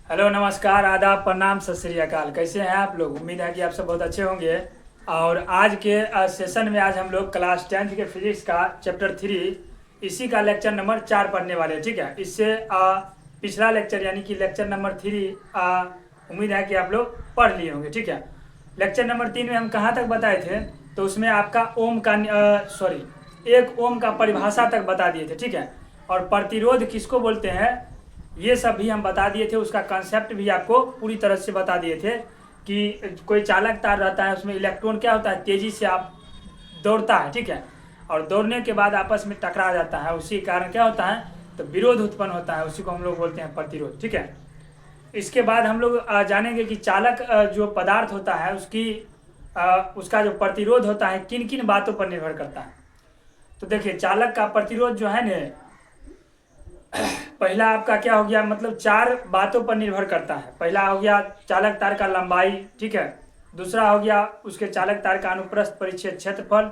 Hello, नमस्कार, आदाब, प्रणाम, सत श्री अकाल। कैसे हैं आप लोग? उम्मीद है कि आप सब बहुत अच्छे होंगे। और आज के सेशन में आज हम लोग क्लास 10th के फिजिक्स का चैप्टर 3 इसी का लेक्चर नंबर 4 पढ़ने वाले हैं। ठीक है, इससे पिछला लेक्चर यानी कि लेक्चर नंबर 3 उम्मीद है कि आप लोग पढ़ लिए होंगे। ठीक है, लेक्चर नंबर 3 में हम कहाँ तक बताए थे? तो उसमें आपका ओम का एक ओम का परिभाषा तक बता दिए थे। ठीक है, और प्रतिरोध किसको बोलते हैं ये सब भी हम बता दिए थे। उसका कंसेप्ट भी आपको पूरी तरह से बता दिए थे कि कोई चालक तार रहता है, उसमें इलेक्ट्रॉन क्या होता है, तेजी से आप दौड़ता है। ठीक है, और दौड़ने के बाद आपस में टकरा जाता है, उसी कारण क्या होता है, तो विरोध उत्पन्न होता है, उसी को हम लोग बोलते हैं प्रतिरोध। ठीक है, इसके बाद हम लोग जानेंगे कि चालक जो पदार्थ होता है उसका जो प्रतिरोध होता है किन किन बातों पर निर्भर करता है। तो देखिए, चालक का प्रतिरोध जो है न, पहला आपका क्या हो गया, मतलब 4 बातों पर निर्भर करता है। पहला हो गया चालक तार का लंबाई। ठीक है, दूसरा हो गया उसके चालक तार का अनुप्रस्थ परिच्छेद क्षेत्रफल।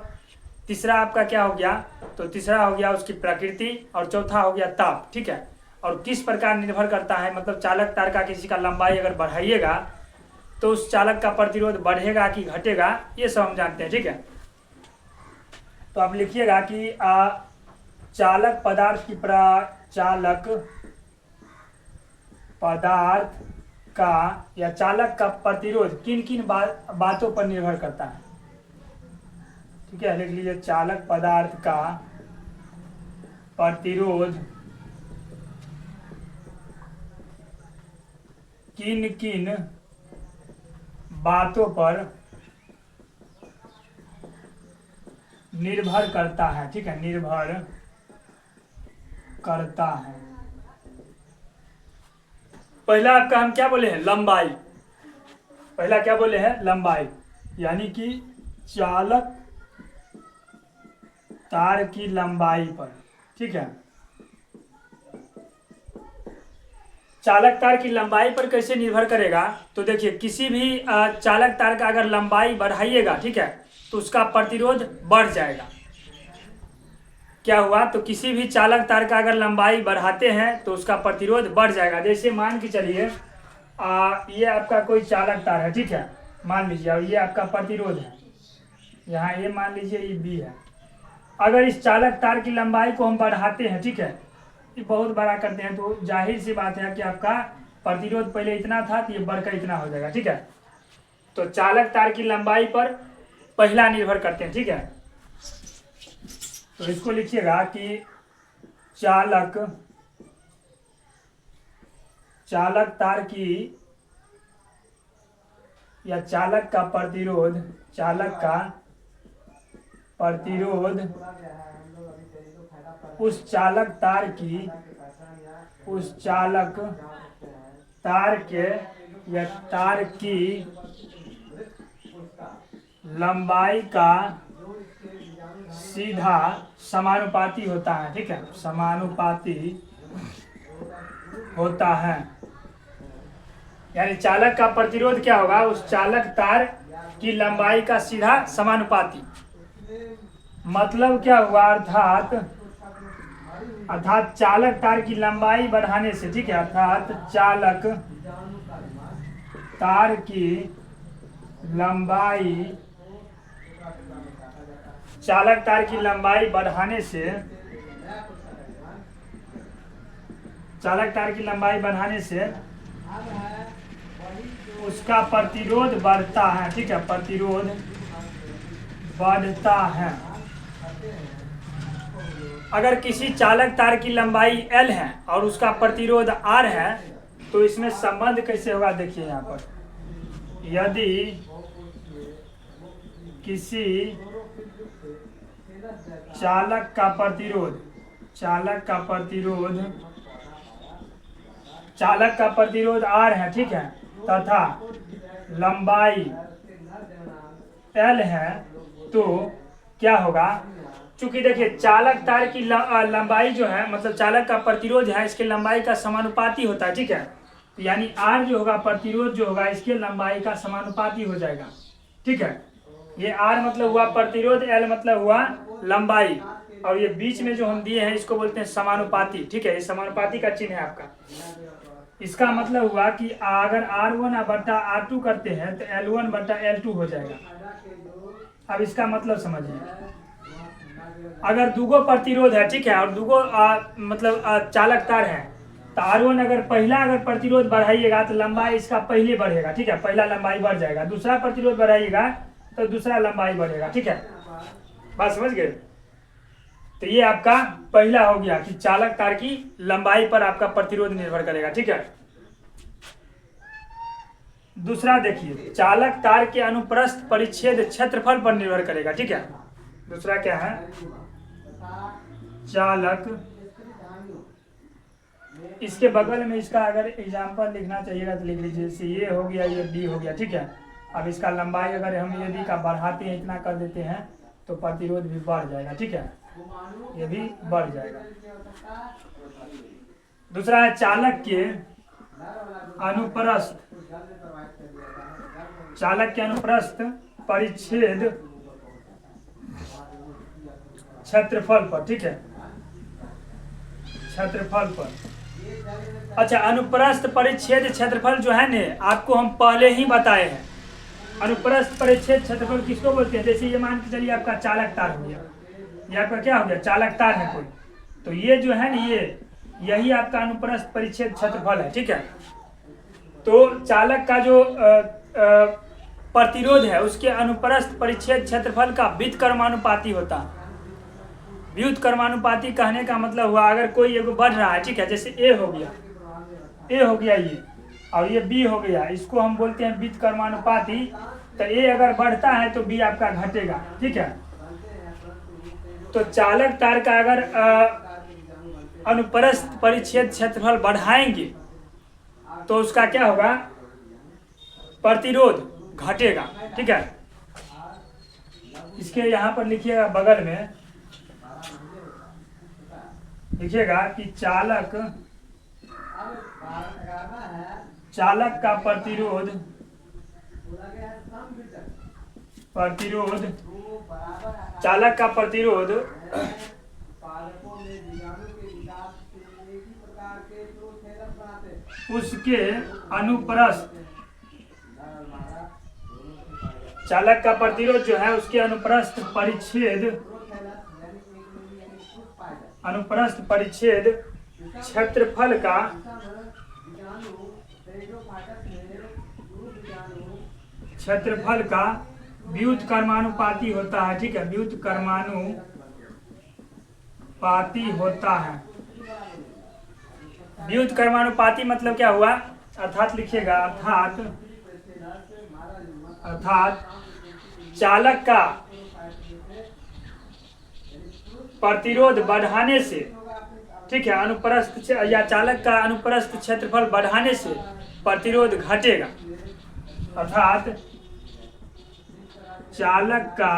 तीसरा आपका क्या हो गया, तो तीसरा हो गया उसकी प्रकृति। और चौथा हो गया ताप। ठीक है, और किस प्रकार निर्भर करता है, मतलब चालक तार का किसी का लंबाई अगर बढ़ाइएगा तो उस चालक का प्रतिरोध बढ़ेगा कि घटेगा, ये सब हम जानते हैं। ठीक है, तो आप लिखिएगा कि चालक पदार्थ का या चालक का प्रतिरोध किन किन बातों पर निर्भर करता है। ठीक है, लिख लीजिए, चालक पदार्थ का प्रतिरोध किन किन बातों पर निर्भर करता है। ठीक है, निर्भर करता है। पहला आपका हम क्या बोले हैं, लंबाई। पहला क्या बोले हैं, लंबाई, यानी कि चालक तार की लंबाई पर। ठीक है, चालक तार की लंबाई पर कैसे निर्भर करेगा, तो देखिए, किसी भी चालक तार का अगर लंबाई बढ़ाइएगा, ठीक है, तो उसका प्रतिरोध बढ़ जाएगा। क्या हुआ, तो किसी भी चालक तार का अगर लंबाई बढ़ाते हैं तो उसका प्रतिरोध बढ़ जाएगा। जैसे मान के चलिए, ये आपका कोई चालक तार है। ठीक है, मान लीजिए, और ये आपका प्रतिरोध है, यहाँ ये मान लीजिए ये बी है। अगर इस चालक तार की लंबाई को हम बढ़ाते हैं, ठीक है, ये बहुत बड़ा करते हैं, तो जाहिर सी बात है कि आपका प्रतिरोध पहले इतना था तो ये बढ़कर इतना हो जाएगा। ठीक है, तो चालक तार की लंबाई पर पहला निर्भर करते हैं। ठीक है, तो इसको लिखिएगा कि चालक तार की या चालक का प्रतिरोध उस चालक तार के या तार की लंबाई का सीधा समानुपाती होता है। ठीक है, समानुपाती होता है, यानी चालक का प्रतिरोध क्या होगा, उस चालक तार की लंबाई का सीधा समानुपाती। मतलब क्या हुआ, अर्थात चालक तार की लंबाई बढ़ाने से, ठीक है, अर्थात चालक तार की लंबाई बढ़ाने से उसका प्रतिरोध बढ़ता है। ठीक है, प्रतिरोध बढ़ता है। अगर किसी चालक तार की लंबाई L है और उसका प्रतिरोध R है, तो इसमें संबंध कैसे होगा, देखिए यहाँ पर, यदि किसी चालक का प्रतिरोध R है, ठीक है, तथा लंबाई L है, तो क्या होगा, चूंकि देखिए चालक तार की लंबाई जो है, मतलब चालक का प्रतिरोध है, इसके लंबाई का समानुपाती होता है। ठीक है, तो यानी R जो होगा, प्रतिरोध जो होगा, इसके लंबाई का समानुपाती हो जाएगा। ठीक है, ये R मतलब हुआ प्रतिरोध, L मतलब हुआ लंबाई, और ये बीच में जो हम दिए हैं इसको बोलते हैं समानुपाती। ठीक है, ये समानुपाती का चिन्ह है आपका। इसका मतलब हुआ कि अगर R1 बटा R2 करते हैं तो L1 बटा L2 हो जाएगा। अब इसका मतलब समझिए, अगर दूगो प्रतिरोध है, ठीक है, और दूगो मतलब चालक तार है, तो R1 अगर पहला अगर प्रतिरोध बढ़ाइएगा तो लंबाई इसका पहले बढ़ेगा, ठीक है, पहला लंबाई बढ़ जाएगा। दूसरा प्रतिरोध बढ़ाइएगा तो दूसरा लंबाई बढ़ेगा, ठीक है, बात समझ गए। तो ये आपका पहला हो गया कि चालक तार की लंबाई पर आपका प्रतिरोध निर्भर करेगा, ठीक है। दूसरा देखिए, चालक तार के अनुप्रस्थ परिच्छेद क्षेत्रफल पर निर्भर करेगा, ठीक है। दूसरा क्या है, चालक, इसके बगल में इसका अगर एग्जाम्पल लिखना चाहिएगा तो लिख लीजिए, जैसे ये हो गया, ये बी हो गया, ठीक है। अब इसका लंबाई अगर हम ये बी का बढ़ाते हैं, इतना कर देते हैं, तो प्रतिरोध भी बढ़ जाएगा, ठीक है, ये भी बढ़ जाएगा। दूसरा है चालक के अनुप्रस्थ, चालक के अनुप्रस्थ परिच्छेद क्षेत्रफल पर, ठीक है, क्षेत्रफल पर। अच्छा, अनुप्रस्थ परिच्छेद क्षेत्रफल जो है ने, आपको हम पहले ही बताए हैं। अनुप्रस्थ परिच्छेद क्षेत्रफल किसको बोलते हैं? जैसे ये मान के चलिए आपका चालक तार हो गया, ये आपका क्या हो गया, चालक तार है कोई, तो ये जो है ना, यही आपका अनुप्रस्थ परिच्छेद क्षेत्रफल है, ठीक है। तो चालक का जो प्रतिरोध है उसके अनुप्रस्थ परिच्छेद क्षेत्रफल का व्युत्क्रमानुपाती होता है। व्युत्क्रमानुपाती कहने का मतलब हुआ, अगर कोई एगो बढ़ रहा है, ठीक है, जैसे ए हो गया, ए हो गया ये, और ये बी हो गया, इसको हम बोलते हैं व्युत्क्रमानुपाती। तो ए अगर बढ़ता है तो बी आपका घटेगा, ठीक है। तो चालक तार का अगर अनुप्रस्थ परिच्छेद क्षेत्रफल बढ़ाएंगे तो उसका क्या होगा, प्रतिरोध घटेगा, ठीक है। इसके यहाँ पर लिखिएगा, बगल में लिखिएगा कि चालक का प्रतिरोध चालक का प्रतिरोध उसके अनुप्रस्थ, चालक का प्रतिरोध जो है उसके अनुप्रस्थ परिच्छेद क्षेत्रफल का व्युत्क्रमानुपाती होता है, ठीक है, व्युत्क्रमानुपाती होता है। व्युत्क्रमानुपाती मतलब क्या हुआ, अर्थात लिखिएगा, अर्थात चालक का प्रतिरोध बढ़ाने से, ठीक है, अनुप्रस्थ या चालक का अनुप्रस्थ क्षेत्रफल बढ़ाने से प्रतिरोध घटेगा। अर्थात चालक का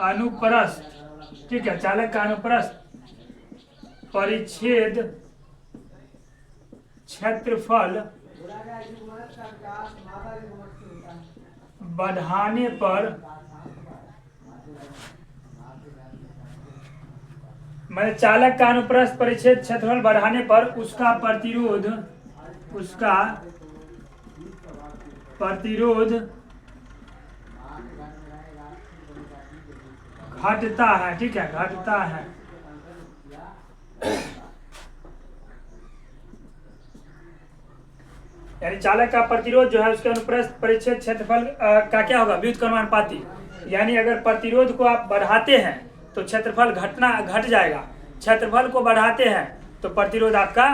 अनुप्रस्थ, ठीक है, चालक का अनुप्रस्थ परिच्छेद क्षेत्रफल बढ़ाने पर, मैंने चालक का अनुप्रस्थ परिच्छेद क्षेत्रफल बढ़ाने पर उसका प्रतिरोध घटता है, ठीक है, घटता है। यानी चालक का प्रतिरोध जो है उसके अनुप्रस्थ परिच्छेद क्षेत्रफल का क्या होगा, व्युत्क्रमानुपाती। यानी अगर प्रतिरोध को आप बढ़ाते हैं तो क्षेत्रफल घट जाएगा, क्षेत्रफल को बढ़ाते हैं तो प्रतिरोध आपका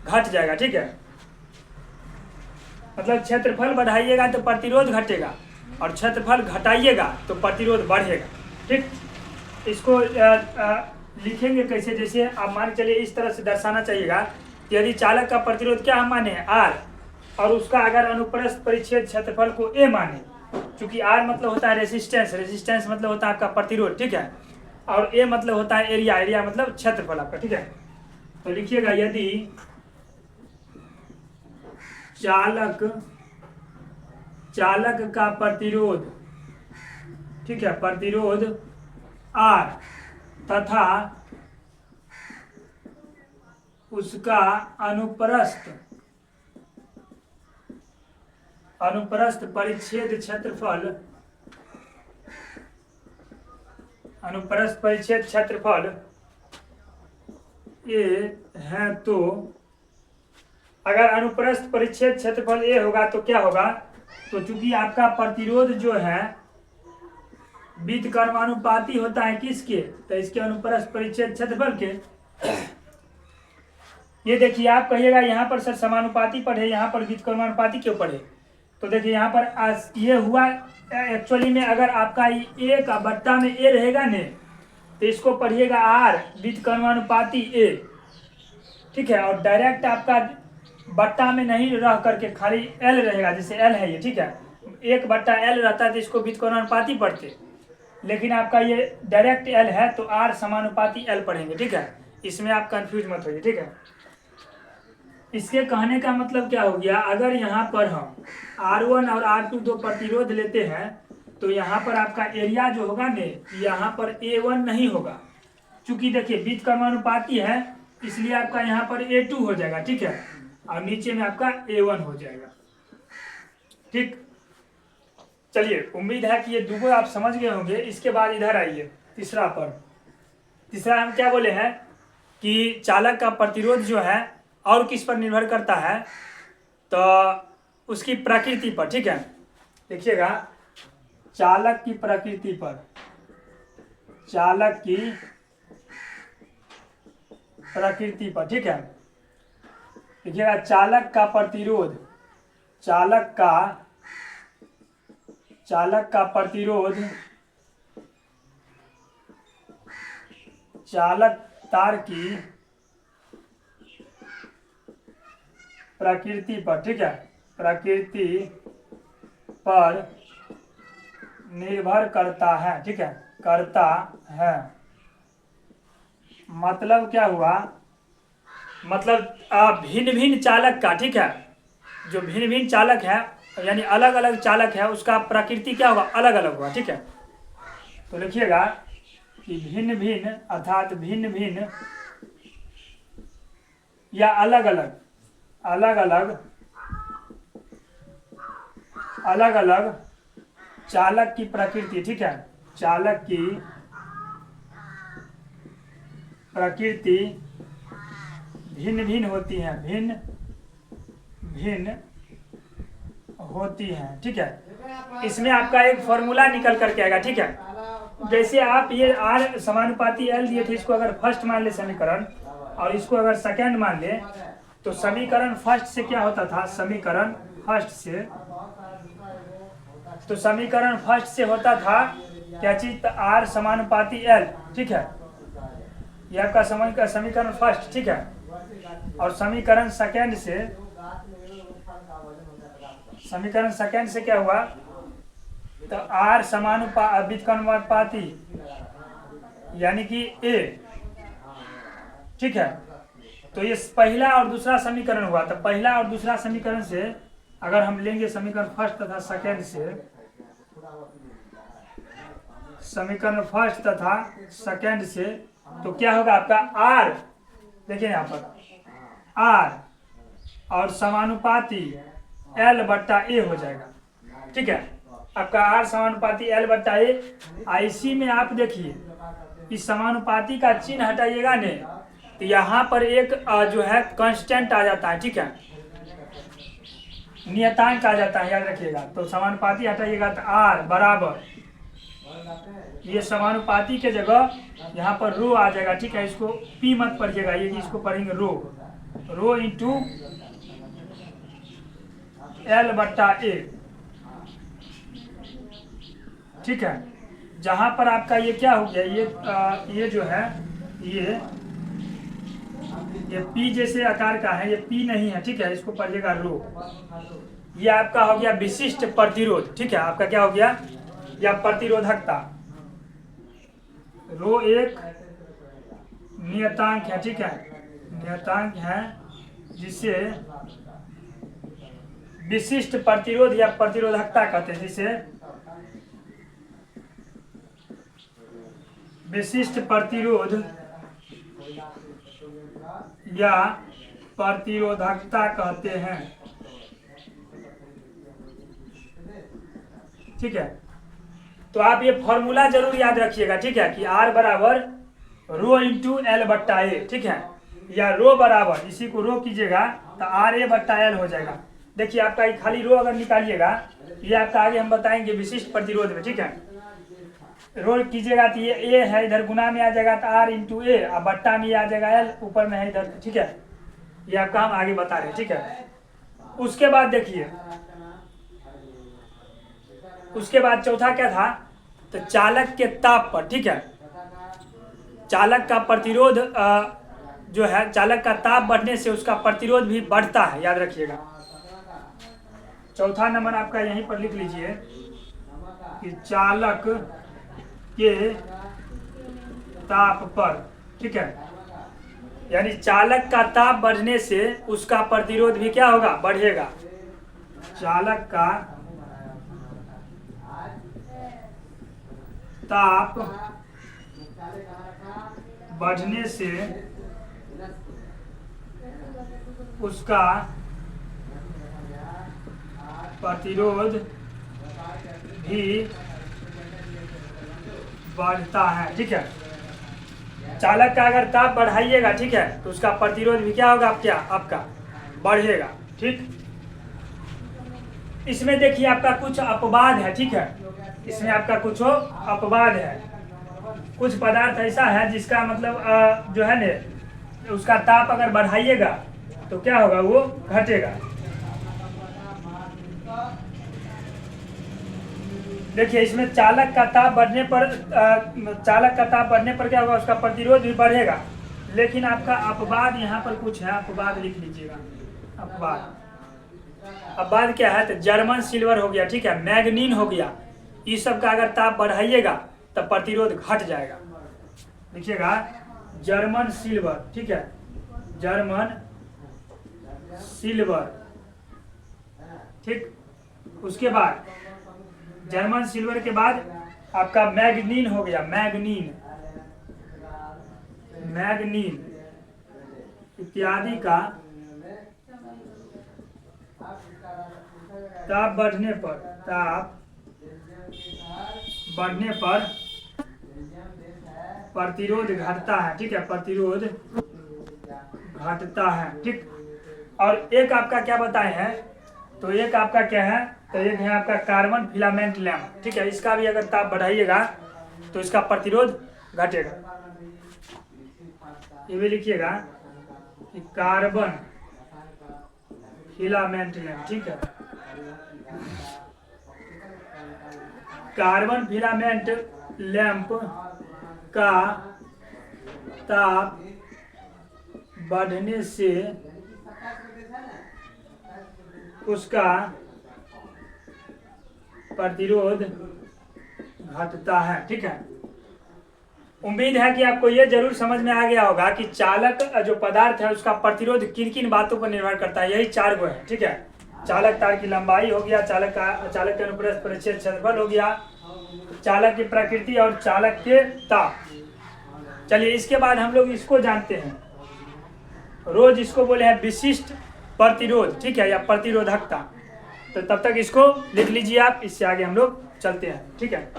घट जाएगा, ठीक है। मतलब क्षेत्रफल बढ़ाइएगा तो प्रतिरोध घटेगा, और क्षेत्रफल घटाइएगा तो प्रतिरोध बढ़ेगा, ठीक। इसको लिखेंगे कैसे, जैसे आप मान चलिए इस तरह से दर्शाना चाहिएगा कि यदि चालक का प्रतिरोध क्या हम माने R, और उसका अगर अनुप्रस्थ परिच्छेद क्षेत्रफल को A माने, क्योंकि R मतलब होता है रेजिस्टेंस, रेजिस्टेंस मतलब होता है आपका प्रतिरोध, ठीक है, और A मतलब होता है एरिया, एरिया मतलब क्षेत्रफल आपका, ठीक है। तो लिखिएगा, यदि चालक का प्रतिरोध, ठीक है, प्रतिरोध R तथा उसका अनुप्रस्थ परिच्छेद क्षेत्रफल, अनुप्रस्थ परिच्छेद क्षेत्रफल ए है, तो अगर अनुप्रस्थ परिच्छेद क्षेत्रफल ए होगा तो क्या होगा, तो चूंकि आपका प्रतिरोध जो है व्युत्क्रमानुपाती होता है किसके, तो इसके अनुप्रस्थ परिच्छेद क्षेत्रफल के। ये देखिए आप कहिएगा यहाँ पर सर समानुपाती पढ़े, यहाँ पर व्युत्क्रमानुपाती क्यों पढ़े, तो देखिए यहाँ पर ये हुआ एक्चुअली में अगर आपका ए का बट्टा में ए रहेगा ने तो इसको पढ़िएगा आर व्युत्क्रमानुपाती ए, ठीक है। और डायरेक्ट आपका बट्टा में नहीं रह करके खाली एल रहेगा, जैसे एल है ये, ठीक है, एक बट्टा एल रहता है तो इसको व्युत्क्रमानुपाती पढ़ते, लेकिन आपका ये डायरेक्ट एल है तो आर समानुपाती एल पढ़ेंगे, ठीक है। इसमें आप कंफ्यूज मत होइए, ठीक है। इसके कहने का मतलब क्या हो गया, अगर यहाँ पर हम R1 और R2 दो प्रतिरोध लेते हैं तो यहाँ पर आपका एरिया जो होगा ने यहाँ पर A1 नहीं होगा, चूंकि देखिए व्युत्क्रमानुपाती है इसलिए आपका यहाँ पर A2 हो जाएगा, ठीक है, और नीचे में आपका A1 हो जाएगा, ठीक। चलिए उम्मीद है कि ये दोनों आप समझ गए होंगे। इसके बाद इधर आइए तीसरा पर। तीसरा हम क्या बोले हैं कि चालक का प्रतिरोध जो है और किस पर निर्भर करता है, तो उसकी प्रकृति पर, ठीक है। देखिएगा चालक की प्रकृति पर, चालक की प्रकृति पर, ठीक है। देखिएगा चालक का प्रतिरोध, चालक का प्रतिरोध चालक तार की प्रकृति पर, ठीक है, प्रकृति पर निर्भर करता है, ठीक है, करता है। मतलब क्या हुआ, मतलब भिन्न भिन्न चालक का, ठीक है, जो भिन्न भिन्न चालक है यानी अलग अलग चालक है उसका प्रकृति क्या होगा, अलग अलग होगा, ठीक है। तो लिखिएगा कि भिन्न भिन्न अर्थात भिन्न भिन्न या अलग अलग चालक की प्रकृति, ठीक है, चालक की प्रकृति भिन्न भिन्न होती है, भिन्न भिन्न होती है, ठीक है। इसमें आपका एक फॉर्मूला निकल करके आएगा, ठीक है। जैसे आप ये आर समानुपाती एल दिए थे, इसको अगर फर्स्ट मान ले समीकरण और इसको अगर सेकंड मान ले तो समीकरण फर्स्ट से क्या होता था, समीकरण फर्स्ट से, तो समीकरण फर्स्ट से होता था क्या चीज, आर समानुपाती एल, ठीक है, यह आपका समीकरण फर्स्ट, ठीक है। और समीकरण सेकंड से क्या हुआ, तो आर व्युत्क्रमानुपाती यानी कि ए, ठीक है। तो ये पहला और दूसरा समीकरण हुआ, तो पहला और दूसरा समीकरण से अगर हम लेंगे समीकरण फर्स्ट तथा सेकंड से, समीकरण फर्स्ट तथा सेकंड से, तो क्या होगा आपका आर, देखिए यहाँ पर आर और समानुपाती एल बट्टा ए हो जाएगा, ठीक है। आपका आर समानुपाती एल बट्टा ए। इसी में आप देखिए इस समानुपाती का चिन्ह हटाइएगा ने तो यहाँ पर एक जो है कांस्टेंट आ जाता है, ठीक है, नियतांक आ जाता है, याद रखिएगा। तो समानुपाती हटाइएगा तो आर बराबर, ये समानुपाती के जगह यहाँ पर रो आ जाएगा, ठीक है। इसको पी मत पढ़िएगा, ये इसको पढ़ेंगे रो इंटू एल बट्टा ए, ठीक है। जहां पर आपका ये क्या हो गया, ये जो है ये पी जैसे आकार का है, ये पी नहीं है, ठीक है, इसको पढ़िएगा रो। ये आपका हो गया विशिष्ट प्रतिरोध, ठीक है, आपका क्या हो गया, या प्रतिरोधकता। रो एक नियतांक है, ठीक है, नियतांक है जिसे विशिष्ट प्रतिरोध या प्रतिरोधकता कहते हैं, जिसे विशिष्ट प्रतिरोध या प्रतिरोधकता कहते हैं। ठीक है, तो आप ये फॉर्मूला जरूर याद रखिएगा। ठीक है, कि R बराबर रो इंटू एल बट्टा ए। ठीक है, या रो बराबर, इसी को रो कीजिएगा तो आर ए बट्टा एल हो जाएगा। देखिए आपका ये खाली रो अगर निकालिएगा, ये आपका आगे हम बताएंगे विशिष्ट प्रतिरोध में। ठीक है, रो कीजिएगा तो ये ए है, इधर गुना में आ जाएगा तो आर इंटू ए, और बट्टा में आ जाएगा एल, ऊपर में है इधर। ठीक है, ये आपका हम आगे बता रहे हैं। ठीक है, उसके बाद देखिए, उसके बाद चौथा क्या था, तो चालक के ताप पर। ठीक है, चालक का प्रतिरोध जो है, चालक का ताप बढ़ने से उसका प्रतिरोध भी बढ़ता है, याद रखिएगा। चौथा नंबर आपका यहीं पर लिख लीजिए कि चालक के ताप पर। ठीक है, यानी चालक का ताप बढ़ने से उसका प्रतिरोध भी क्या होगा, बढ़ेगा। चालक का ताप बढ़ने से उसका प्रतिरोध भी बढ़ता है। ठीक है, चालक का अगर ताप बढ़ाइएगा, ठीक है, तो उसका प्रतिरोध भी क्या होगा, क्या आपका बढ़ेगा। ठीक, इसमें देखिए आपका कुछ अपवाद है। ठीक है, इसमें आपका कुछ अपवाद है। कुछ पदार्थ ऐसा है जिसका मतलब जो है ना, उसका ताप अगर बढ़ाइएगा तो क्या होगा, वो घटेगा। देखिए इसमें चालक का ताप बढ़ने पर क्या होगा, उसका प्रतिरोध भी बढ़ेगा। लेकिन आपका अपवाद यहाँ पर कुछ है, अपवाद लिख लीजिएगा। अपवाद क्या है, तो जर्मन सिल्वर हो गया, ठीक है, मैग्नीन हो गया, इस सब का अगर ताप बढ़ाइएगा तब प्रतिरोध घट जाएगा। देखिएगा, जर्मन सिल्वर, ठीक है, जर्मन सिल्वर। ठीक, उसके बाद जर्मन सिल्वर के बाद आपका मैग्नीन हो गया, मैग्नीन इत्यादि का ताप बढ़ने पर प्रतिरोध घटता है। ठीक है, प्रतिरोध घटता है। ठीक, और एक आपका क्या बताए हैं, तो एक आपका क्या है, तो एक है आपका कार्बन फिलामेंट लैंप। ठीक है, इसका भी अगर ताप बढ़ाइएगा तो इसका प्रतिरोध घटेगा। ये भी लिखिएगा कि कार्बन फिलामेंट लैंप। ठीक है, कार्बन फिलामेंट लैंप का ताप बढ़ने से उसका प्रतिरोध घटता है। ठीक है, उम्मीद है कि आपको ये जरूर समझ में आ गया होगा कि चालक जो पदार्थ है उसका प्रतिरोध किन किन बातों पर निर्भर करता है। यही 4 गो है। ठीक है, चालक तार की लंबाई हो गया, चालक के अनुप्रस्थ परिच्छेद क्षेत्रफल हो गया, चालक की प्रकृति और चालक के ताप। चलिए इसके बाद हम लोग इसको जानते हैं, रोज इसको बोले हैं विशिष्ट प्रतिरोध। ठीक है, या प्रतिरोधकता। तो तब तक इसको लिख लीजिए आप, इससे आगे हम लोग चलते हैं। ठीक है,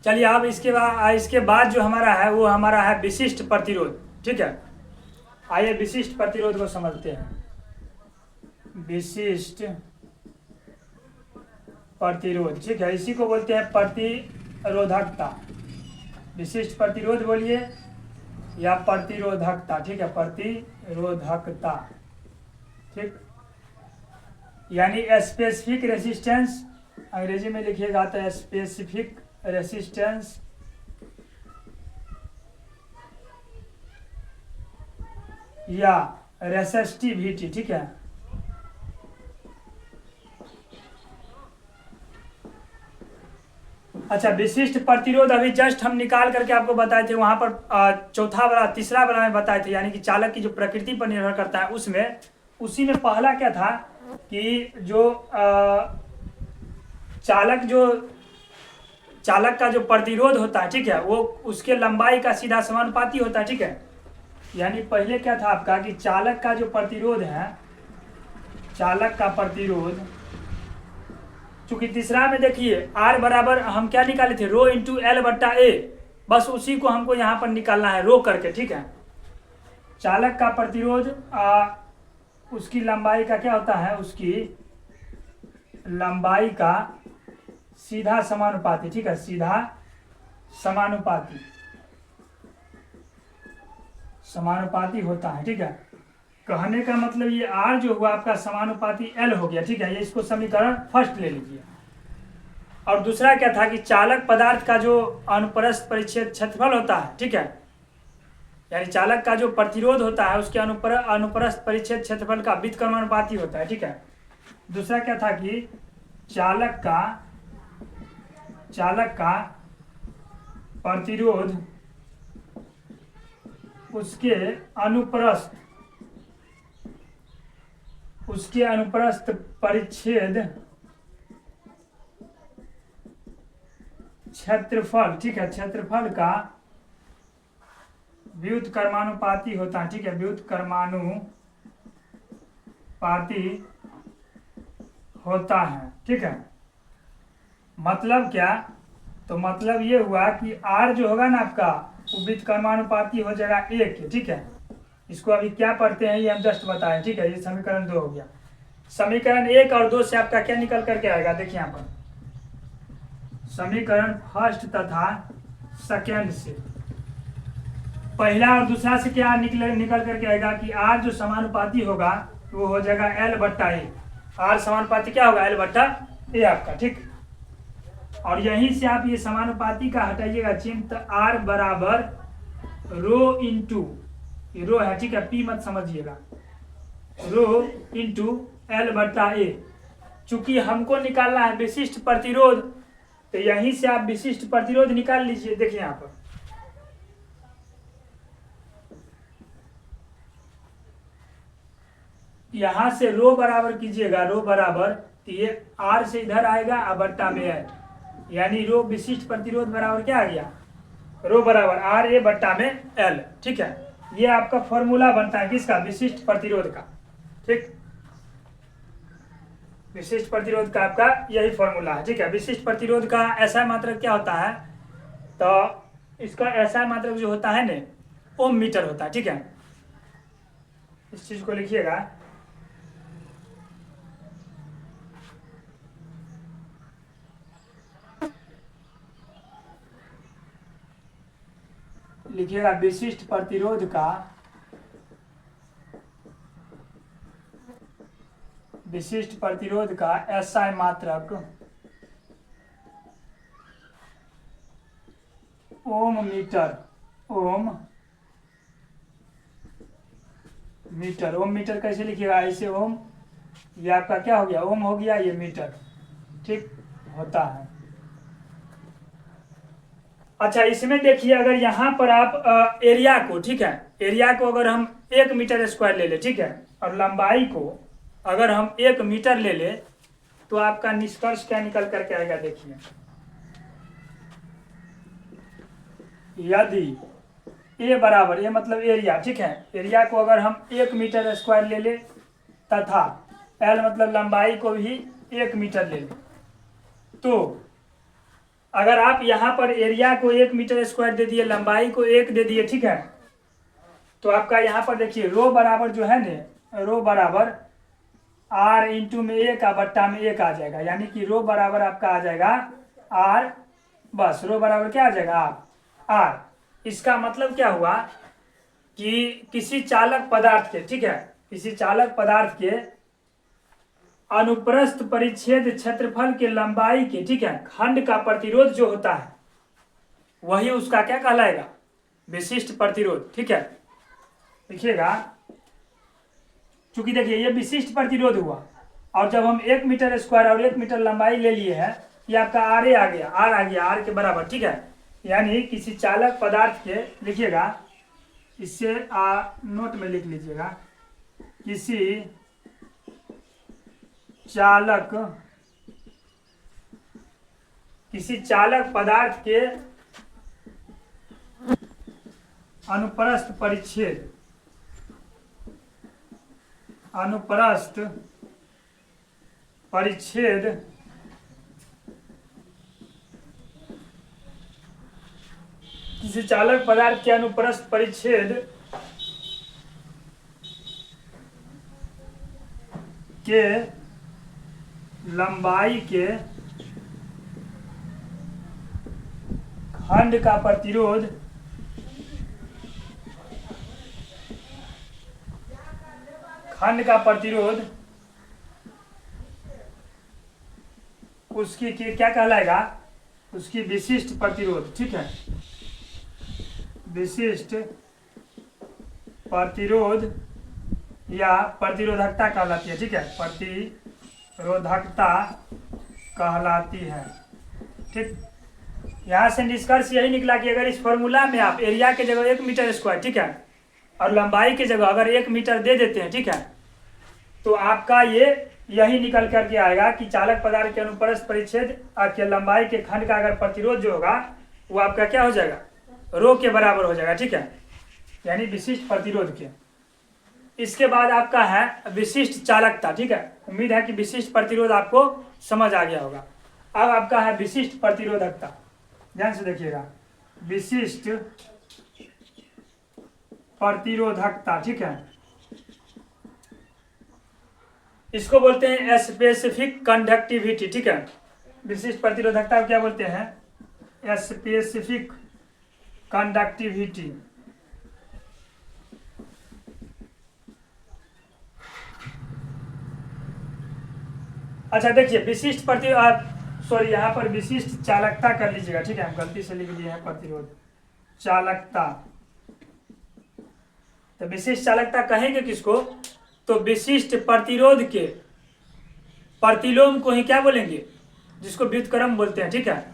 चलिए अब इसके बाद जो हमारा है वो हमारा है विशिष्ट प्रतिरोध। ठीक है, आइए विशिष्ट प्रतिरोध को समझते हैं। विशिष्ट प्रतिरोध, ठीक है, इसी को बोलते हैं प्रतिरोधकता। विशिष्ट प्रतिरोध बोलिए या प्रतिरोधकता। ठीक है, प्रतिरोधकता। ठीक, यानी स्पेसिफिक रेजिस्टेंस, अंग्रेजी में लिखिएगा तो स्पेसिफिक रेजिस्टेंस या रेसिस्टिविटी। ठीक है, अच्छा, विशिष्ट प्रतिरोध अभी जस्ट हम निकाल करके आपको बताए थे, वहां पर चौथा वाला तीसरा वाला में बताए थे, यानी कि चालक की जो प्रकृति पर निर्भर करता है उसमें, उसी में पहला क्या था कि जो चालक का जो प्रतिरोध होता है, ठीक है, वो उसके लंबाई का सीधा समानुपाती होता है, ठीक है। यानी पहले क्या था आपका कि चालक का जो प्रतिरोध है, चालक का प्रतिरोध, चूंकि तीसरा में देखिए R बराबर हम क्या निकाले थे, रो इंटू एल बट्टा ए, बस उसी को हमको यहाँ पर निकालना है रो करके, ठीक है। चालक का प्रतिरोध उसकी लंबाई का क्या होता है, उसकी लंबाई का सीधा समानुपाती, ठीक है, सीधा समानुपाती होता है, ठीक है। कहने का मतलब ये R जो हुआ आपका समानुपाती L हो गया, ठीक है। ये इसको समीकरण फर्स्ट ले लीजिए। और दूसरा क्या था कि चालक पदार्थ का जो अनुप्रस्थ परिच्छेद क्षेत्रफल होता है, ठीक है, यानी चालक का जो प्रतिरोध होता है उसके अनुप्रस्थ परिच्छेद क्षेत्रफल का व्युत्क्रमानुपाती होता है, ठीक है। दूसरा क्या था कि चालक का प्रतिरोध उसके अनुप्रस्थ परिच्छेद क्षेत्रफल, ठीक है, क्षेत्रफल का व्युत्क्रमानुपाती होता है, ठीक है, व्युत्क्रमानुपाती होता है, ठीक है। मतलब क्या, तो मतलब ये हुआ कि R जो होगा ना आपका वो व्युत्क्रमानुपाती हो जाएगा 1, ठीक है। इसको अभी क्या पढ़ते हैं ये हम जस्ट बताएं, ठीक है। ये समीकरण 2 हो गया। समीकरण 1 और 2 से आपका क्या निकल करके आएगा, देखिए यहाँ पर समीकरण फर्स्ट तथा सेकेंड से, पहला और दूसरा से क्या निकल करके आएगा कि R जो समानुपाती होगा वो हो जाएगा L बट्टा ए। R समानुपाती क्या होगा, L बट्टा ए आपका, ठीक। और यहीं से आप ये समानुपाती का हटाइएगा चिन्ह, तो R बराबर रो इंटू, ये रो है, ठीक है, P मत समझिएगा, रो इंटू L बट्टा ए। चूंकि हमको निकालना है विशिष्ट प्रतिरोध, तो यहीं से आप विशिष्ट प्रतिरोध निकाल लीजिए। देखिए यहाँ पर यहां से रो बराबर कीजिएगा, रो बराबर, तो ये R से इधर आएगा और बट्टा में है, यानी रो विशिष्ट प्रतिरोध बराबर क्या आ गया, रो बराबर R A बट्टा में L, ठीक है। ये आपका फॉर्मूला बनता है किसका, विशिष्ट प्रतिरोध का, ठीक। विशिष्ट प्रतिरोध का आपका यही फॉर्मूला है, ठीक है। विशिष्ट प्रतिरोध का ऐसा मात्रक क्या होता है, तो इसका ऐसा मात्रक जो होता है ना, ओम मीटर होता है, ठीक है। इस चीज को लिखिएगा, लिखिएगा विशिष्ट प्रतिरोध का SI मात्रक ओम मीटर कैसे लिखिएगा, ऐसे ओम, ये आपका क्या हो गया, ओम हो गया, ये मीटर, ठीक होता है। अच्छा, इसमें देखिए अगर यहाँ पर आप एरिया को, ठीक है, एरिया को अगर हम 1 मीटर स्क्वायर ले ले, ठीक है, और लंबाई को अगर हम 1 मीटर ले ले, तो आपका निष्कर्ष क्या निकल करके आएगा, देखिए। यदि ए बराबर, ये मतलब एरिया, ठीक है, एरिया को अगर हम 1 मीटर स्क्वायर ले ले तथा एल मतलब लंबाई को भी 1 मीटर ले ले, तो अगर आप यहाँ पर एरिया को 1 मीटर स्क्वायर दे दिए, लंबाई को 1 दे दिए, ठीक है, तो आपका यहाँ पर देखिए रो बराबर जो है ना, रो बराबर R इंटू में 1 का बट्टा में 1 आ जाएगा, यानी कि रो बराबर आपका आ जाएगा R, बस रो बराबर क्या आ जाएगा R। इसका मतलब क्या हुआ कि किसी चालक पदार्थ के, ठीक है, किसी चालक पदार्थ के अनुप्रस्थ परिच्छेद क्षेत्रफल के लंबाई के, ठीक है, खंड का प्रतिरोध जो होता है वही उसका क्या कहलाएगा, विशिष्ट प्रतिरोध, ठीक है। देखिएगा, चूंकि देखिए ये विशिष्ट प्रतिरोध हुआ, और जब हम 1 मीटर स्क्वायर और 1 मीटर लंबाई ले लिए हैं, ये आपका R आ गया, R के बराबर, ठीक है। यानी किसी चालक पदार्थ के, लिखिएगा इससे नोट में लिख लीजिएगा, किसी चालक किसी चालक पदार्थ के अनुप्रस्थ परिच्छेद किसी चालक पदार्थ के अनुप्रस्थ परिच्छेद के लंबाई के खंड का प्रतिरोध उसकी क्या कहलाएगा, उसकी विशिष्ट प्रतिरोध। ठीक है, विशिष्ट प्रतिरोध या प्रतिरोधकता कहलाती है। ठीक है, प्रतिरोधकता कहलाती है। ठीक, यहाँ से निष्कर्ष यही निकला कि अगर इस फॉर्मूला में आप एरिया के जगह 1 मीटर स्क्वायर, ठीक है, और लंबाई की जगह अगर 1 मीटर दे देते हैं, ठीक है, तो आपका यही निकल करके आएगा कि चालक पदार्थ के अनुप्रस्थ परिच्छेद के लंबाई के खंड का अगर प्रतिरोध जो होगा वो आपका क्या हो जाएगा, रो के बराबर हो जाएगा। ठीक है, यानी विशिष्ट प्रतिरोध के। इसके बाद आपका है विशिष्ट चालकता। ठीक है, उम्मीद है कि विशिष्ट प्रतिरोध आपको समझ आ गया होगा। अब आपका है विशिष्ट प्रतिरोधकता। ध्यान से देखिएगा, विशिष्ट प्रतिरोधकता। ठीक है, इसको बोलते हैं स्पेसिफिक कंडक्टिविटी। ठीक है, विशिष्ट प्रतिरोधकता को क्या बोलते हैं, स्पेसिफिक कंडक्टिविटी। अच्छा देखिए, विशिष्ट सॉरी यहाँ पर विशिष्ट चालकता कर लीजिएगा। ठीक है, हम गलती से लिख दिए हैं प्रतिरोध चालकता। तो विशिष्ट चालकता कहेंगे किसको, तो विशिष्ट प्रतिरोध के प्रतिलोम को ही क्या बोलेंगे, जिसको व्युत्क्रम बोलते हैं। ठीक है,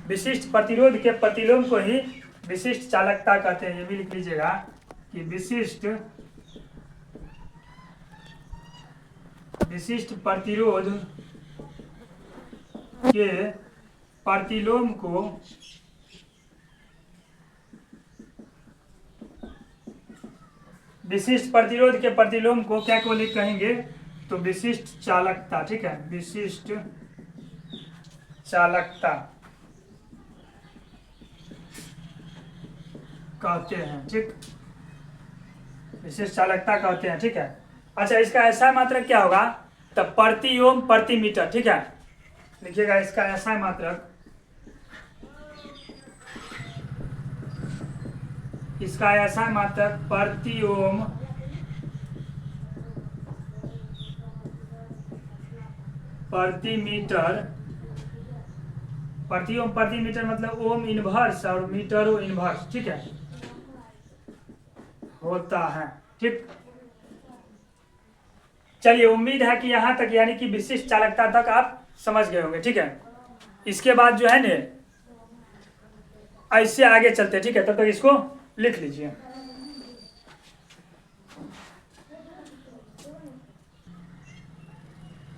विशिष्ट प्रतिरोध के प्रतिलोम को ही विशिष्ट चालकता कहते हैं। ये भी लिख लीजिएगा कि विशिष्ट प्रतिरोध के प्रतिलोम को विशिष्ट प्रतिरोध के प्रतिलोम को क्या कहेंगे, तो विशिष्ट चालकता। ठीक है, विशिष्ट चालकता कहते हैं। ठीक, विशिष्ट चालकता कहते हैं। ठीक है, अच्छा इसका ऐसा मात्रक क्या होगा, तो प्रति ओम प्रति मीटर। ठीक है, लिखिएगा इसका ऐसा मात्रक, इसका ऐसा मात्रक प्रति ओम प्रति मीटर। प्रति ओम प्रति मीटर मतलब ओम इनवर्स और मीटरों इनवर्स। ठीक है, होता है। ठीक, चलिए उम्मीद है कि यहाँ तक यानी कि विशिष्ट चालकता तक आप समझ गए होंगे। ठीक है, इसके बाद जो है ना ऐसे आगे चलते। ठीक है, तब तक इसको लिख लीजिए।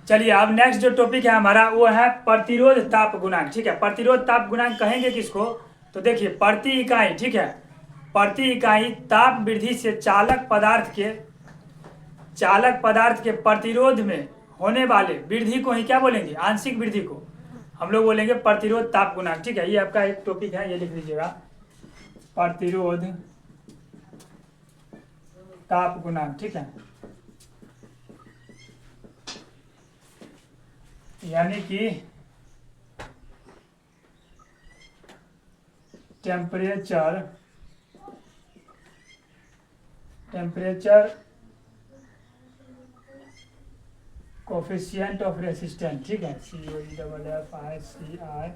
चलिए अब नेक्स्ट जो टॉपिक है हमारा वो है प्रतिरोध ताप गुणांक। ठीक है, प्रतिरोध ताप गुणांक कहेंगे किसको, तो देखिए प्रति इकाई। ठीक है, प्रति इकाई ताप वृद्धि से चालक पदार्थ के प्रतिरोध में होने वाले वृद्धि को ही क्या बोलेंगे, आंशिक वृद्धि को हम लोग बोलेंगे प्रतिरोध ताप गुणांक। ठीक है, ये आपका एक टॉपिक है, ये लिख लीजिएगा, प्रतिरोध ताप गुणांक। ठीक है, यानी कि टेम्परेचर कोफिशिएंट ऑफ रेसिस्टेंस। ठीक है, COEFFICI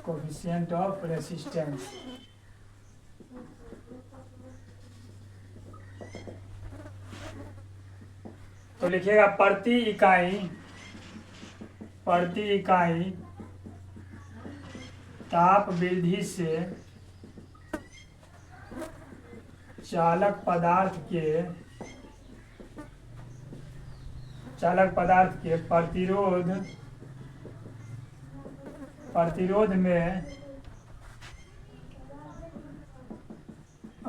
कोफिशिएंट ऑफ रेसिस्टेंस। तो लिखिएगा प्रति इकाई ताप वृद्धि से चालक पदार्थ के चालक पदार्थ के प्रतिरोध में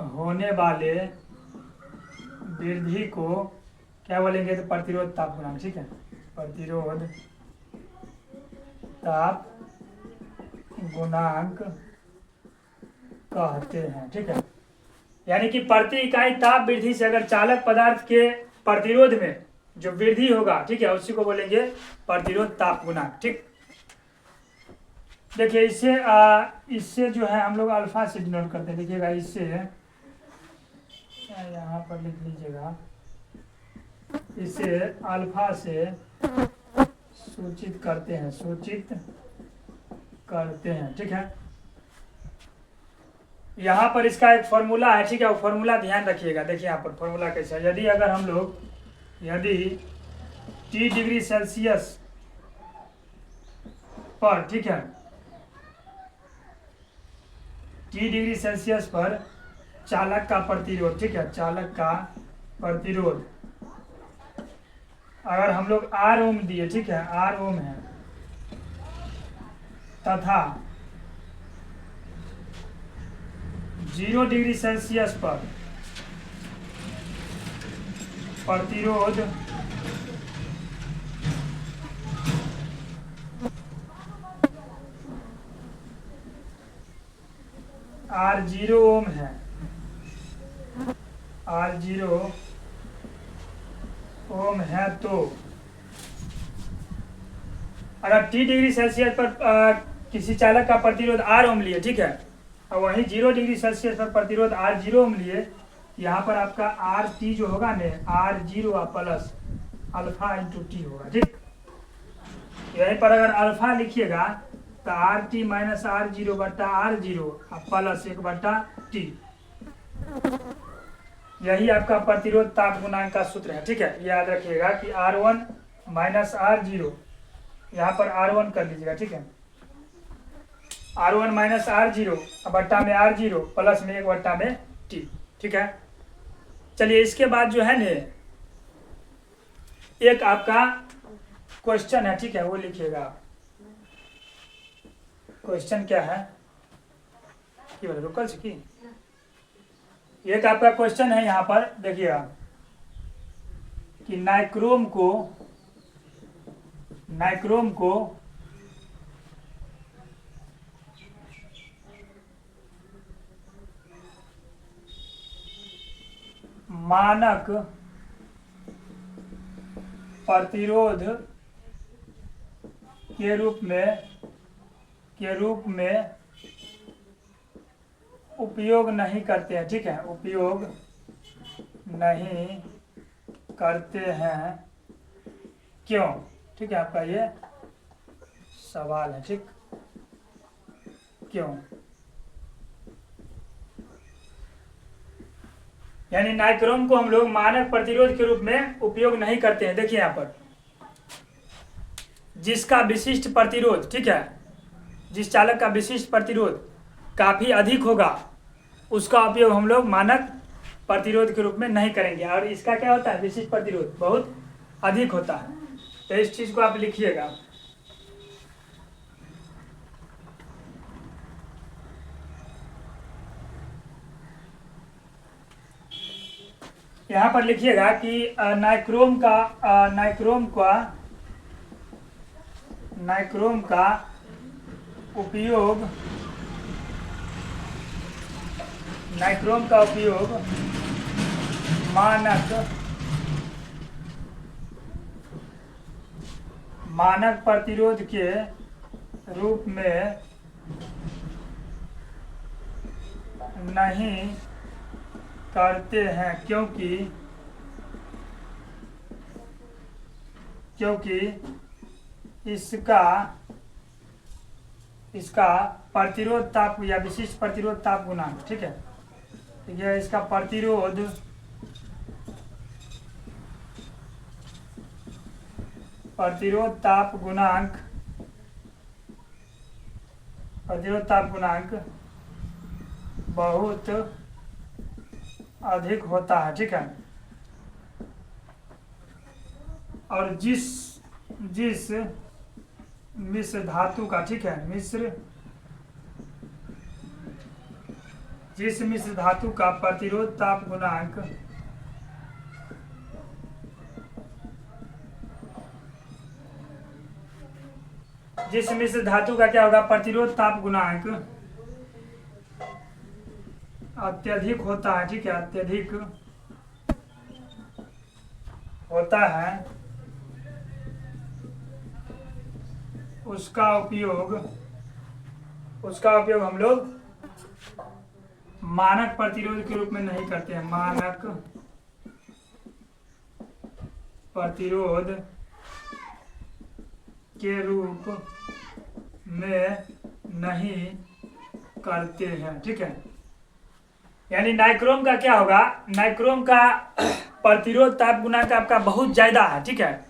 होने वाले वृद्धि को क्या बोलेंगे? तो प्रतिरोध ताप गुणांक। ठीक है, प्रतिरोध ताप गुणांक कहते हैं। ठीक है, यानी कि प्रति इकाई ताप वृद्धि से अगर चालक पदार्थ के प्रतिरोध में जो वृद्धि होगा, ठीक है, उसी को बोलेंगे प्रतिरोध ताप गुणांक। ठीक, देखिए इससे जो है हम लोग अल्फा से डिनोट करते हैं। देखिएगा, इससे यहाँ पर लिख लीजिएगा, इसे अल्फा से सूचित करते हैं। ठीक है, यहाँ पर इसका एक फॉर्मूला है। ठीक है, वो फॉर्मूला ध्यान रखिएगा। देखिए यहाँ पर फॉर्मूला कैसा है। यदि अगर हम लोग T डिग्री सेल्सियस पर, ठीक है, T डिग्री सेल्सियस पर चालक का प्रतिरोध, ठीक है, चालक का प्रतिरोध अगर हम लोग R ओम दिए, ठीक है, R ओम है, तथा 0 डिग्री सेल्सियस पर प्रतिरोध R0 ओम है, R0 ओम है, तो अगर T डिग्री सेल्सियस पर किसी चालक का प्रतिरोध R ओम लिए, ठीक है, और वहीं 0 डिग्री सेल्सियस पर प्रतिरोध R0 ओम लिए, यहाँ पर आपका RT जो होगा ने R0 plus alpha into T होगा। ठीक, यहीं पर अगर अल्फा लिखिएगा तो RT माइनस R0 बट्टा R0 प्लस 1 बट्टा टी, यही आपका प्रतिरोध ताप गुणांक का सूत्र है। ठीक है, याद रखिएगा कि R1 माइनस R0, यहाँ पर R1 कर लीजिएगा। ठीक है, R1 माइनस R0 बट्टा में R0 प्लस में 1 बट्टा में टी। ठीक है, चलिए इसके बाद जो है ने एक आपका क्वेश्चन है। ठीक है, वो लिखिएगा। क्वेश्चन क्या है कि बोले रुकल से की एक आपका क्वेश्चन है यहाँ पर, देखिएगा कि नाइक्रोम को मानक प्रतिरोध के रूप में उपयोग नहीं करते हैं। ठीक है, उपयोग नहीं करते हैं, क्यों? ठीक है, आपका ये सवाल है। ठीक, क्यों? यानी नाइक्रोम को हम लोग मानक प्रतिरोध के रूप में उपयोग नहीं करते हैं। देखिए यहाँ पर जिसका विशिष्ट प्रतिरोध, ठीक है, जिस चालक का विशिष्ट प्रतिरोध काफ़ी अधिक होगा, उसका उपयोग हम लोग मानक प्रतिरोध के रूप में नहीं करेंगे। और इसका क्या होता है? विशिष्ट प्रतिरोध बहुत अधिक होता है। तो इस चीज़ को आप लिखिएगा। यहाँ पर लिखिएगा कि नाइक्रोम का उपयोग मानक प्रतिरोध के रूप में नहीं करते हैं, क्योंकि इसका प्रतिरोध ताप या विशिष्ट प्रतिरोध ताप गुणांक, ठीक है, यह इसका प्रतिरोध ताप गुणांक बहुत अधिक होता है। ठीक है, और जिस मिश्र धातु का, ठीक है, जिस मिश्र धातु का प्रतिरोध ताप गुणांक जिस मिश्र धातु का क्या होगा, प्रतिरोध ताप गुणांक अत्यधिक होता है, ठीक है, अत्यधिक होता है, उसका उपयोग हम लोग मानक प्रतिरोध के रूप में नहीं करते हैं। मानक प्रतिरोध के रूप में नहीं करते हैं, ठीक है। यानी नाइक्रोम का क्या होगा, नाइक्रोम का प्रतिरोध ताप गुणांक आपका बहुत ज्यादा है, ठीक है,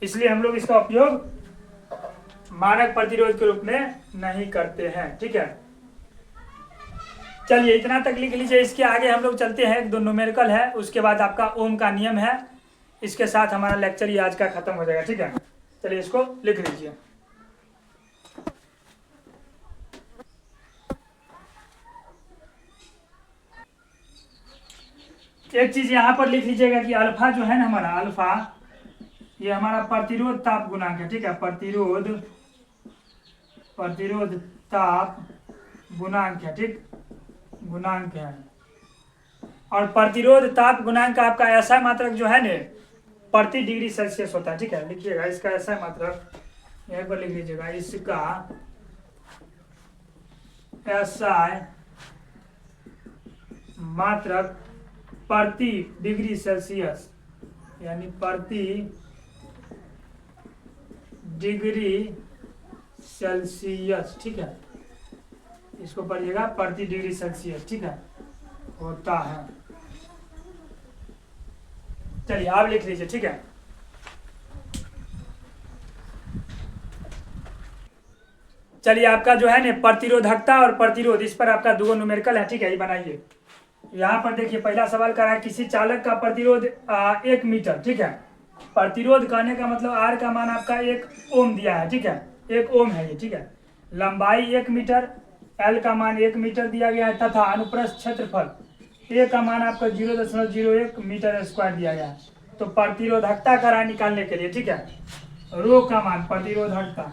इसलिए हम लोग इसका उपयोग मानक प्रतिरोध के रूप में नहीं करते हैं, ठीक है। चलिए इतना तक लिख लीजिए। इसके आगे हम लोग चलते हैं, एक दो न्यूमेरिकल है, उसके बाद आपका ओम का नियम है। इसके साथ हमारा लेक्चर ये आज का खत्म हो जाएगा, ठीक है। चलिए इसको लिख लीजिए। एक चीज यहां पर लिख लीजिएगा कि अल्फा जो है ना हमारा, अल्फा ये हमारा प्रतिरोध ताप गुणांक है, ठीक है, प्रतिरोध ताप गुणांक है, ठीक, गुणांक है। और प्रतिरोध ताप गुणांक आपका ऐसा मात्रक जो है ना प्रति डिग्री सेल्सियस होता है, ठीक है, लिखिएगा इसका ऐसा मात्रक, यहीं पर लिख लीजिएगा, इसका ऐसा मात्रक प्रति डिग्री सेल्सियस, यानी प्रति डिग्री सेल्सियस, ठीक है, इसको पढ़िएगा प्रति डिग्री सेल्सियस, ठीक है, होता है। चलिए आप लिख लीजिए, ठीक है। चलिए आपका जो है ना प्रतिरोधकता और प्रतिरोध, इस पर आपका दो न्यूमेरिकल है, ठीक है, ये बनाइए। यहाँ पर देखिए पहला सवाल कर रहा है, किसी चालक का प्रतिरोध 1 मीटर, ठीक है। प्रतिरोध कहने का मतलब आर का मान आपका 1 ओम दिया है, ठीक है, 1 ओम है ये, ठीक है। लंबाई 1 मीटर, एल का मान 1 मीटर दिया गया है, तथा अनुप्रस्थ क्षेत्रफल ए का मान आपका 0.01 मीटर स्क्वायर दिया गया है। तो प्रतिरोधकता का राय निकालने के लिए, ठीक है, रो का मान, प्रतिरोधकता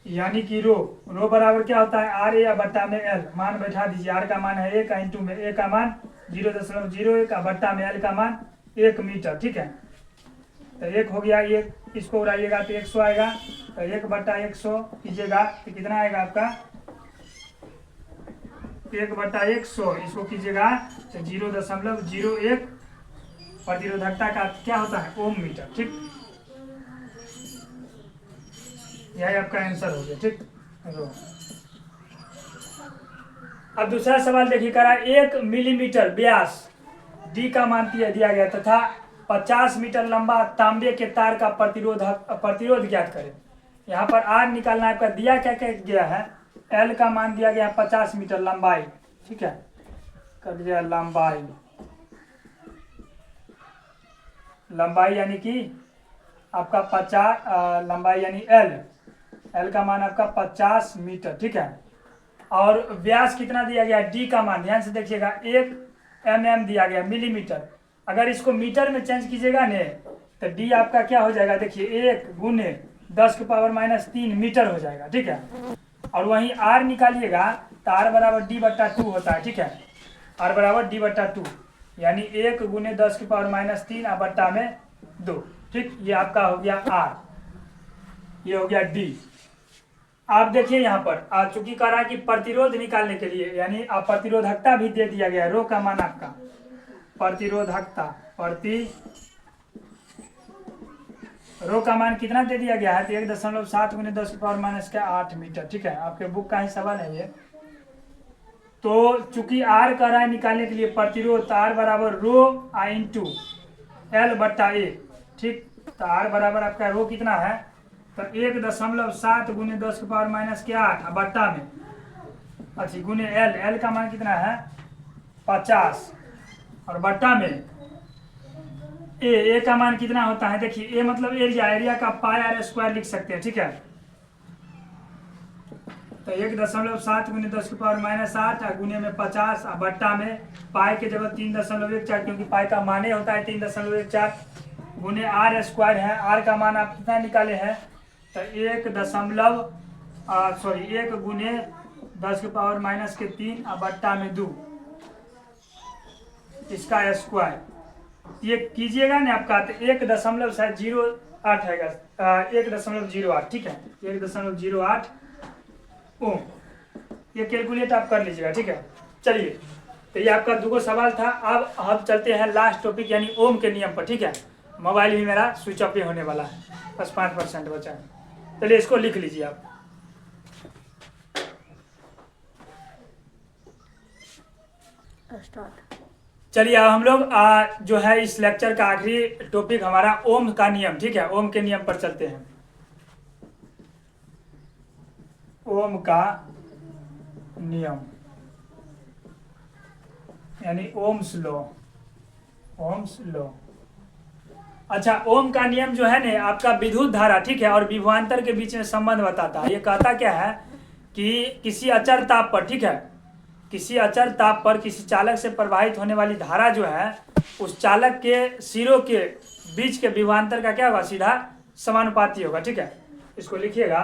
यानी कि रो बराबर क्या होता है, आर या बट्टा में एल, मान बैठा दीजिए। आर का मान है 1 इंटू में ए का मान 0.01 बट्टा में एल का मान 1 मीटर, ठीक है। तो 1 हो गया, 1 इसको उड़ाइएगा तो 100 आएगा, तो 1 बट्टा 100 कीजिएगा तो कितना आएगा आपका, 1 बट्टा 100, इसको कीजिएगा तो 0.01 प्रतिरोधकता का क्या होता है, ओम मीटर, ठीक। यही आपका आंसर हो गया, ठीक। अब दूसरा सवाल देखिए, करा 1 मिलीमीटर व्यास डी का मान दिया गया तथा 50 मीटर लंबा तांबे के तार का प्रतिरोध ज्ञात करें। यहाँ पर आर निकालना आपका दिया क्या गया है, एल का मान दिया गया 50 मीटर लंबाई, ठीक है, कर दिया लंबाई यानी कि आपका 50 लंबाई यानी एल का मान आपका 50 मीटर, ठीक है। और व्यास कितना दिया गया, डी का मान ध्यान से देखिएगा 1 mm दिया गया, मिलीमीटर। अगर इसको मीटर में चेंज कीजिएगा ने तो डी आपका क्या हो जाएगा, देखिए 1 गुने 10⁻³ मीटर हो जाएगा, ठीक है। और वहीं आर निकालिएगा तो आर बराबर डी बट्टा 2 होता है, ठीक है, आर बराबर डी बट्टा 2 यानी 1 गुने 10⁻³ और बट्टा में 2, ठीक। ये आपका हो गया आर, ये हो गया डी। आप देखिए यहाँ पर चूंकि कह रहा है कि प्रतिरोध निकालने के लिए, यानी प्रतिरोधकता भी दे दिया गया है, रो का मान आपका प्रतिरोधकता रो का मान कितना दे दिया गया है, तो 1.7 गुने 10⁻⁸ मीटर, ठीक है, आपके बुक का ही सवाल है ये। तो चूंकि आर कह रहा है निकालने के लिए प्रतिरोध, तो आर बराबर रो इंटू एल बट्टा ए, ठीक। तो आर बराबर आपका रो कितना है, तो 1.7 गुने 10⁻⁸ बट्टा में अच्छी गुने एल का मान कितना है 50 और बट्टा में ए का मान कितना होता है, देखिए ए मतलब एरिया, एरिया का पाई आर स्क्वायर लिख सकते हैं, ठीक है। तो 1.7 गुने 10 की पावर -8 गुने में 50 और बट्टा में पाई के जगह 3.14, क्योंकि पाई का मान होता है 3.14 गुने आर स्क्वायर है। आर का मान आप कितना निकाले हैं, तो 1 गुने 10 की पावर -3 और बट्टा में 2 इसका स्क्वायर। ये कीजिएगा ना आपका, तो 1.08 है, 1.08, ठीक है, 1.08 ओम। ये कैलकुलेट आप कर लीजिएगा, ठीक है। चलिए, तो ये आपका दो सवाल था। अब हम चलते हैं लास्ट टॉपिक यानी ओम के नियम पर, ठीक है। मोबाइल भी मेरा स्विच ऑफ ही होने वाला है, बस 5% बचा है। चलिए इसको लिख लीजिए आप। चलिए अब हम लोग जो है इस लेक्चर का आखिरी टॉपिक हमारा ओम का नियम, ठीक है। ओम के नियम पर चलते हैं। ओम का नियम यानी ओम्स लॉ, ओम्स लॉ। अच्छा, ओम का नियम जो है ना आपका विद्युत धारा, ठीक है, और विभवांतर के बीच में संबंध बताता है। ये कहता क्या है कि किसी अचर ताप पर, ठीक है, किसी अचर ताप पर किसी चालक से प्रवाहित होने वाली धारा जो है उस चालक के सिरों के बीच के विभवांतर का क्या होगा, सीधा समानुपाती होगा, ठीक है। इसको लिखिएगा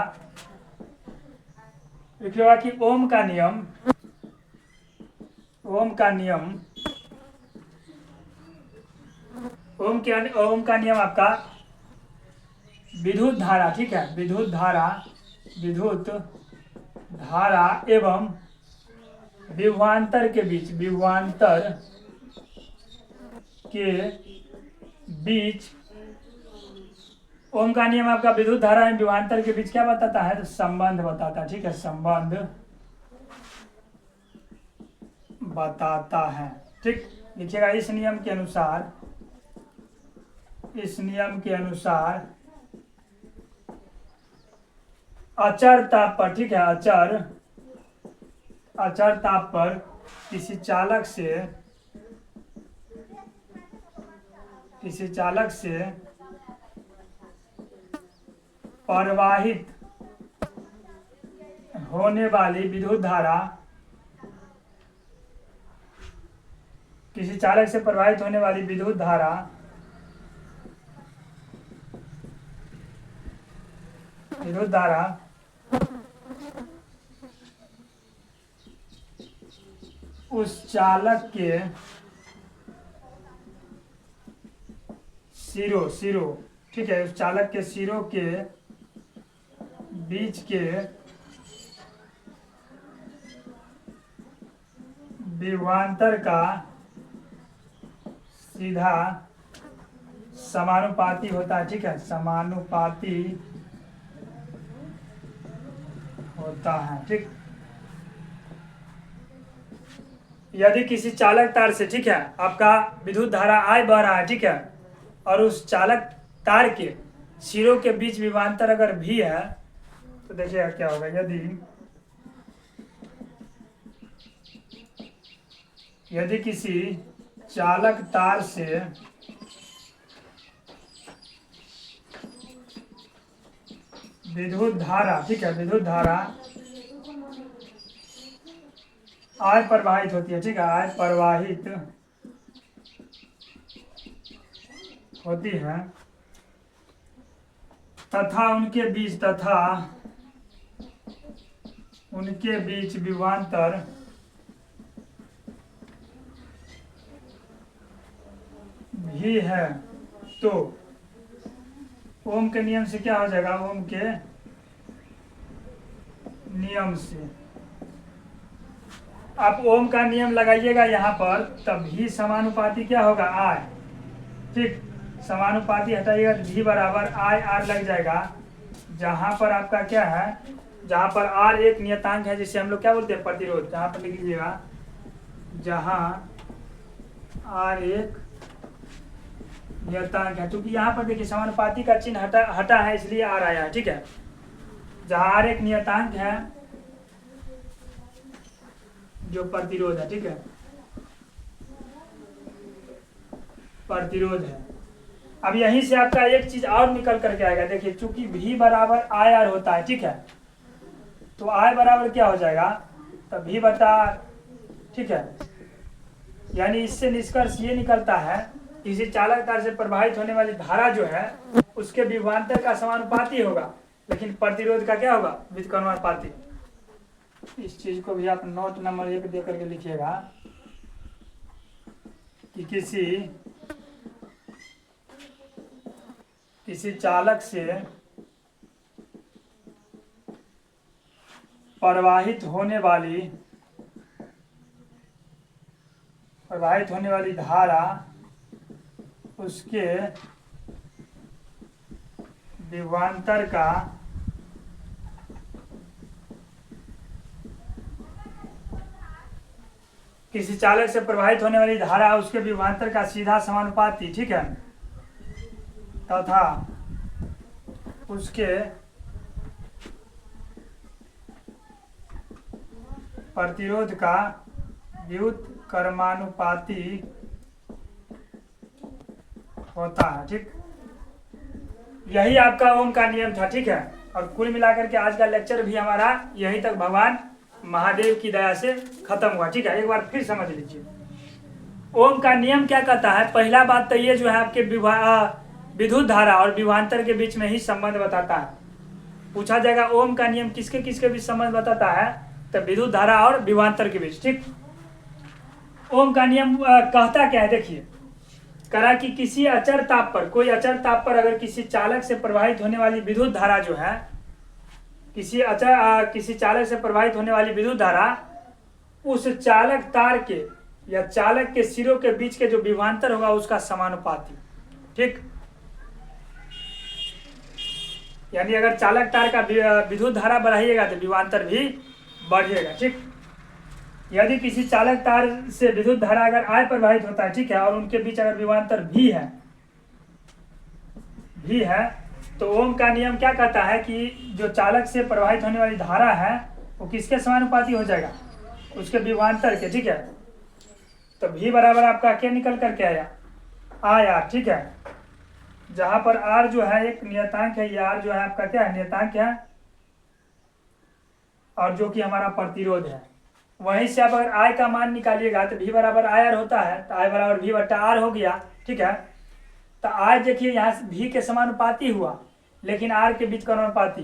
कि ओम का नियम, ओम का नियम, ओम का नियम आपका विद्युत धारा, ठीक है, विद्युत धारा एवं विभवांतर के बीच, विभवांतर के बीच, ओम का नियम आपका विद्युत धारा एवं विभवांतर के बीच क्या बताता है, तो संबंध बताता है, ठीक है, संबंध बताता है, ठीक। लिखिएगा इस नियम के अनुसार, इस नियम के अनुसार अचर ताप पर, ठीक है, अचर ताप पर किसी चालक से प्रवाहित होने वाली विद्युत धारा, किसी चालक से प्रवाहित होने वाली विद्युत धारा उस चालक के सिरों, ठीक है, उस चालक के सिरों के बीच के विभवांतर का सीधा समानुपाती होता है, ठीक है, समानुपाती होता है, ठीक। यदि किसी चालक तार से, ठीक है, आपका विद्युत धारा I बह रहा है, ठीक है, और उस चालक तार के सिरों के बीच विभवांतर अगर भी है, तो देखिएगा क्या होगा। यदि किसी चालक तार से विद्युत धारा, ठीक है, विद्युत धारा I प्रवाहित होती है, ठीक है, I प्रवाहित होती है तथा उनके बीच विभवांतर भी है, तो ओम के नियम से क्या हो जाएगा, ओम के नियम से आप ओम का नियम लगाइएगा यहाँ पर, तभी समानुपाती क्या होगा, I, ठीक। समानुपाती हटाइएगा तो V बराबर I R लग जाएगा। जहाँ पर आपका क्या है, जहाँ पर R एक नियतांक है, जिसे हम लोग क्या बोलते हैं, प्रतिरोध। जहाँ पर लिख लीजिएगा, जहाँ R एक नियतांक है, क्योंकि यहाँ पर देखिए समानुपाती का चिन्ह हटा है, इसलिए R आया है, ठीक है। जहाँ R एक नियतांक है जो प्रतिरोध है, ठीक है, प्रतिरोध है, अब यहीं से आपका एक चीज और निकल करके आएगा, देखिए चूंकि V बराबर आई आर होता है, ठीक है, तो आई बराबर क्या हो जाएगा, तो V बटा R, ठीक है। यानी इससे निष्कर्ष ये निकलता है किसी चालक तार से प्रवाहित होने वाली धारा जो है उसके विभवांतर का समानुपाती होगा, लेकिन प्रतिरोध का क्या होगा, व्युत्क्रमानुपाती। इस चीज को भी आप नोट नंबर 1 दे करके लिखिएगा कि किसी चालक से प्रवाहित होने वाली धारा उसके विभवांतर का किसी चालक से प्रवाहित होने वाली धारा उसके विभवांतर का सीधा समानुपाती, ठीक है, तथा उसके प्रतिरोध का व्युत्क्रमानुपाती होता है, ठीक। यही आपका ओम का नियम था, ठीक है। और कुल मिलाकर के आज का लेक्चर भी हमारा यहीं तक भगवान महादेव की दया से खत्म हुआ, ठीक है। एक बार फिर समझ लीजिए ओम का नियम क्या कहता है। पहला बात तो ये जो है आपके विद्युत धारा और विभवांतर के बीच में ही संबंध बताता है। पूछा जाएगा ओम का नियम किसके किसके बीच संबंध बताता है, तो विद्युत धारा और विभवांतर के बीच, ठीक। ओम का नियम कहता क्या है, देखिए करा कि किसी अचर ताप पर, कोई अचर ताप पर अगर किसी चालक से प्रवाहित होने वाली विद्युत धारा जो है, किसी चालक से प्रवाहित होने वाली विद्युत धारा उस चालक तार के या चालक के सिरों के बीच के जो विभवांतर होगा उसका समानुपाती, ठीक। यानी अगर चालक तार का विद्युत धारा बढ़ाइएगा तो विभवांतर भी बढ़ेगा, ठीक। यदि किसी चालक तार से विद्युत धारा अगर I प्रवाहित होता है, ठीक है, और उनके बीच अगर विभवांतर V है तो ओम का नियम क्या कहता है कि जो चालक से प्रवाहित होने वाली धारा है वो किसके समानुपाती हो जाएगा, उसके विभवांतर के, ठीक है। तो V बराबर आपका क्या निकल करके आया, IR, ठीक है। जहां पर R जो है एक नियतांक है, ये R जो है आपका क्या है, नियतांक है, और जो कि हमारा प्रतिरोध है। वहीं से आप अगर I का मान निकालिएगा तो V बराबर IR होता है, तो I बराबर V बट्टा R हो गया, ठीक है। तो I देखिए यहाँ V के समानुपाती हुआ लेकिन R के बीच समानुपाती,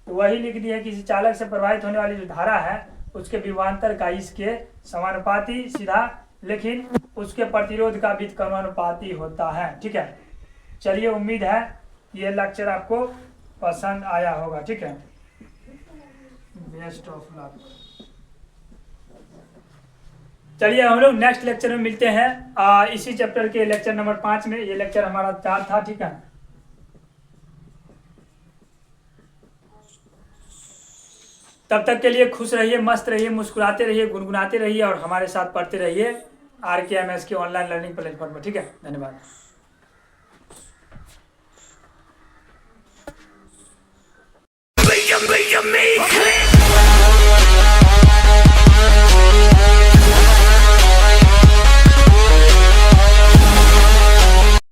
तो वही लिख दिया किसी चालक से प्रवाहित होने वाली जो धारा है उसके विभवांतर का इसके समानुपाती सीधा, लेकिन उसके प्रतिरोध का बीच समानुपाती होता है, ठीक है। चलिए उम्मीद है ये लेक्चर आपको पसंद आया होगा, ठीक है। Best of luck. चलिए हम लोग नेक्स्ट लेक्चर में मिलते हैं इसी चैप्टर के लेक्चर नंबर 5 में। ये लेक्चर हमारा 4 था, ठीक है। तब तक के लिए खुश रहिए, मस्त रहिए, मुस्कुराते रहिए, गुनगुनाते रहिए और हमारे साथ पढ़ते रहिए RKMS के ऑनलाइन लर्निंग प्लेटफॉर्म पर, ठीक है। धन्यवाद।